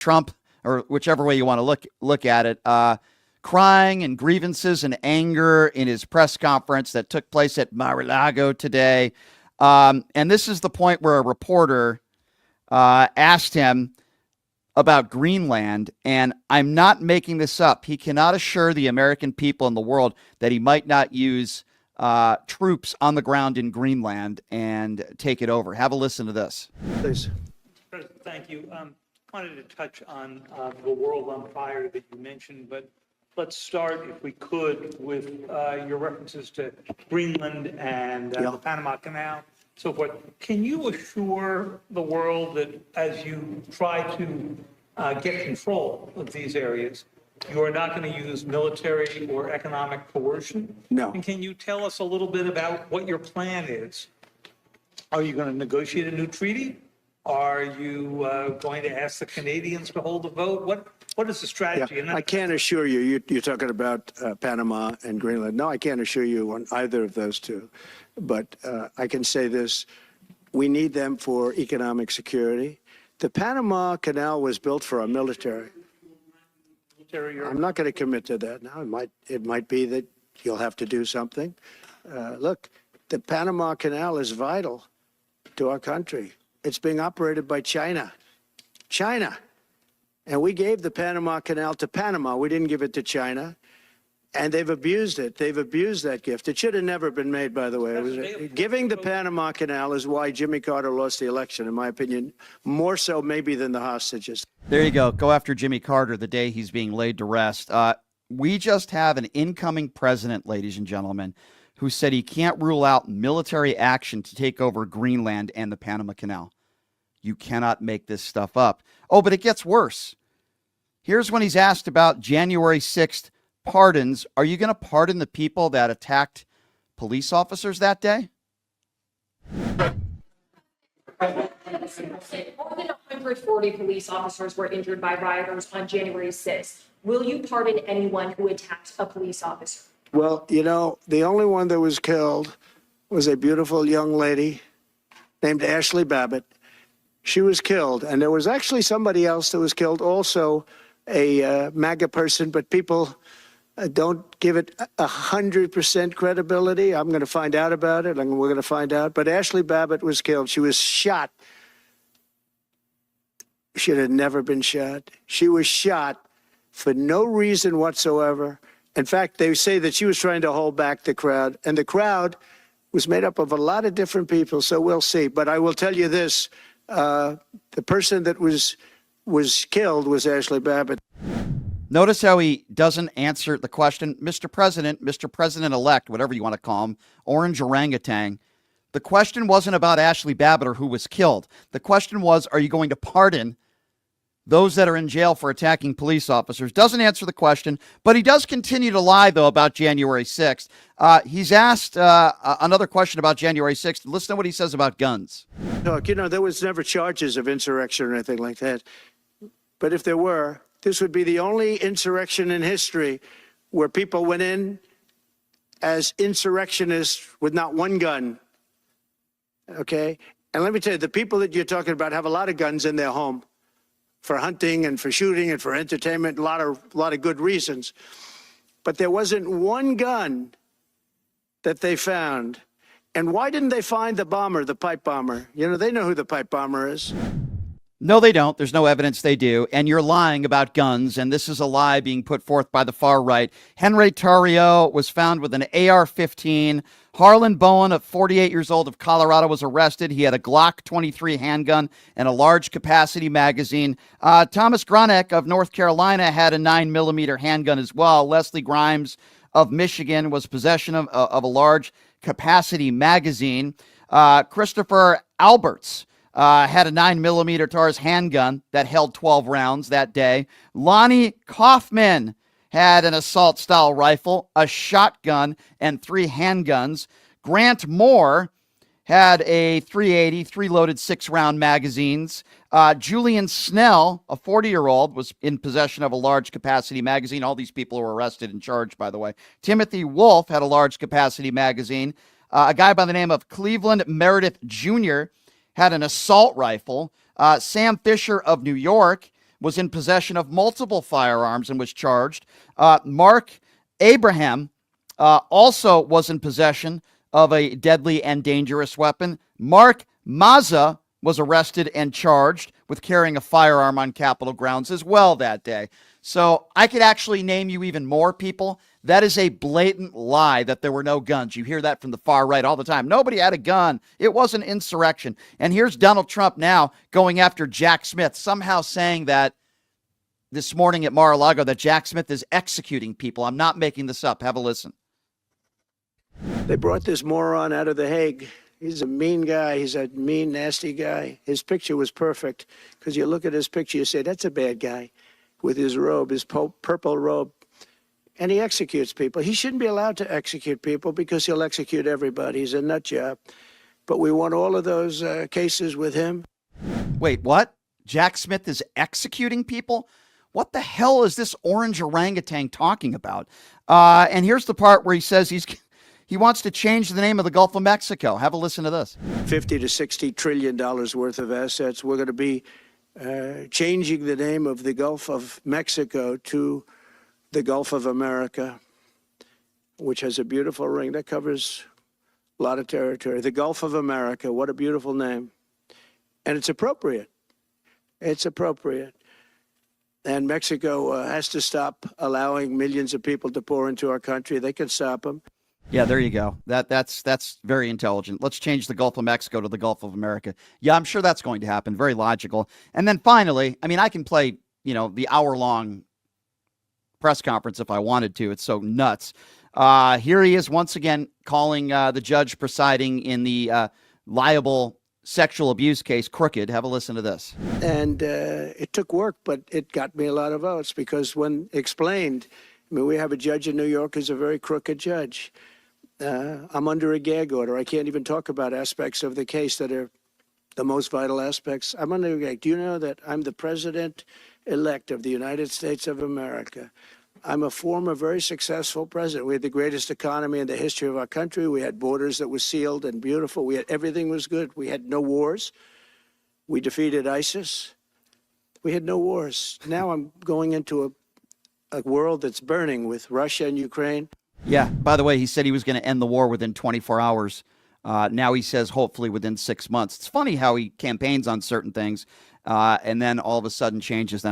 Trump, or whichever way you want to look at it, crying and grievances and anger in his press conference that took place at Mar-A-Lago today. And this is the point where a reporter asked him about Greenland, and I'm not making this up. He cannot assure the American people in the world that he might not use troops on the ground in Greenland and take it over. Have a listen to this. Please. President, thank you. Wanted to touch on the world on fire that you mentioned, but let's start, if we could, with your references to Greenland and the Panama Canal, so forth. Can you assure the world that as you try to get control of these areas, you are not going to use military or economic coercion? No. And can you tell us a little bit about what your plan is? Are you going to negotiate a new treaty? Are you going to ask the Canadians to hold a vote? What is the strategy? Yeah, I can't assure you, you're talking about Panama and Greenland. No, I can't assure you on either of those two. But I can say this, we need them for economic security. The Panama Canal was built for our military. I'm not going to commit to that now. It might be that you'll have to do something. Look, the Panama Canal is vital to our country. It's being operated by China. And we gave the Panama Canal to Panama. We didn't give it to China. And they've abused it. They've abused that gift. It should have never been made, by the way. Giving the Panama Canal is why Jimmy Carter lost the election, in my opinion, more so maybe than the hostages. There you go. Go after Jimmy Carter the day he's being laid to rest. We just have an incoming president, ladies and gentlemen, who said he can't rule out military action to take over Greenland and the Panama Canal. You cannot make this stuff up. Oh, but it gets worse. Here's when he's asked about January 6th pardons. Are you going to pardon the people that attacked police officers that day? More than 140 police officers were injured by rioters on January 6th. Will you pardon anyone who attacked a police officer? Well, you know, the only one that was killed was a beautiful young lady named Ashley Babbitt. She was killed, and there was actually somebody else that was killed, also a MAGA person, but people don't give it 100% credibility. I'm going to find out about it, and we're going to find out. But Ashley Babbitt was killed. She was shot. She had never been shot. She was shot for no reason whatsoever. In fact, they say that she was trying to hold back the crowd, and the crowd was made up of a lot of different people, so we'll see. But I will tell you this, the person that was killed was Ashley Babbitt. Notice how he doesn't answer the question. Mr. President-elect, whatever you want to call him, orange orangutan. The question wasn't about Ashley Babbitt or who was killed. The question was, are you going to pardon those that are in jail for attacking police officers? Doesn't answer the question, but he does continue to lie, though, about January 6th. He's asked another question about January 6th. Listen to what he says about guns. Look, you know, there was never charges of insurrection or anything like that. But if there were, this would be the only insurrection in history where people went in as insurrectionists with not one gun. Okay? And let me tell you, the people that you're talking about have a lot of guns in their home for hunting and for shooting and for entertainment, a lot of good reasons. But there wasn't one gun that they found. And why didn't they find the bomber, the pipe bomber? You know, they know who the pipe bomber is. No, they don't. There's no evidence they do. And you're lying about guns, and this is a lie being put forth by the far right. Henry Tarrio was found with an AR-15. Harlan Bowen, of 48 years old of Colorado, was arrested. He had a Glock 23 handgun and a large capacity magazine. Thomas Gronick of North Carolina had a 9mm handgun as well. Leslie Grimes of Michigan was possession of a large capacity magazine. Christopher Alberts had a 9mm Taurus handgun that held 12 rounds that day. Lonnie Kaufman had an assault-style rifle, a shotgun, and 3 handguns. Grant Moore had a .380, 3-loaded 6-round magazines. Julian Snell, a 40-year-old, was in possession of a large capacity magazine. All these people were arrested and charged, by the way. Timothy Wolf had a large capacity magazine. A guy by the name of Cleveland Meredith Jr. had an assault rifle. Sam Fisher of New York was in possession of multiple firearms and was charged. Mark Abraham also was in possession of a deadly and dangerous weapon. Mark Mazza was arrested and charged with carrying a firearm on Capitol grounds as well that day. So I could actually name you even more people. That is a blatant lie that there were no guns. You hear that from the far right all the time. Nobody had a gun. It was an insurrection. And here's Donald Trump now going after Jack Smith, somehow saying that this morning at Mar-A-Lago that Jack Smith is executing people. I'm not making this up. Have a listen. They brought this moron out of The Hague. He's a mean guy. He's a mean, nasty guy. His picture was perfect because you look at his picture, you say, that's a bad guy with his robe, his purple robe. And he executes people. He shouldn't be allowed to execute people because he'll execute everybody. He's a nut job. But we want all of those cases with him. Wait, what? Jack Smith is executing people? What the hell is this orange orangutan talking about? And here's the part where he says he wants to change the name of the Gulf of Mexico. Have a listen to this. $50 to $60 trillion worth of assets. We're going to be changing the name of the Gulf of Mexico to the Gulf of America, which has a beautiful ring that covers a lot of territory. The Gulf of America, what a beautiful name. And it's appropriate. It's appropriate. And Mexico has to stop allowing millions of people to pour into our country. They can stop them. Yeah, there you go. That's very intelligent. Let's change the Gulf of Mexico to the Gulf of America. Yeah, I'm sure that's going to happen. Very logical. And then finally, I mean, I can play, the hour-long press conference if I wanted to. It's so nuts. Here he is once again calling the judge presiding in the liable sexual abuse case crooked. Have a listen to this. And it took work, but it got me a lot of votes because when explained, I mean, we have a judge in New York who's a very crooked judge. I'm under a gag order. I can't even talk about aspects of the case that are the most vital aspects. I'm under a gag. Do you know that I'm the president-elect of the United States of America? I'm a former very successful president. We had the greatest economy in the history of our country. We had borders that were sealed and beautiful. Everything was good. We had no wars. We defeated ISIS. We had no wars. Now I'm going into a world that's burning with Russia and Ukraine. Yeah, by the way, he said he was going to end the war within 24 hours. Now he says hopefully within 6 months. It's funny how he campaigns on certain things and then all of a sudden changes them.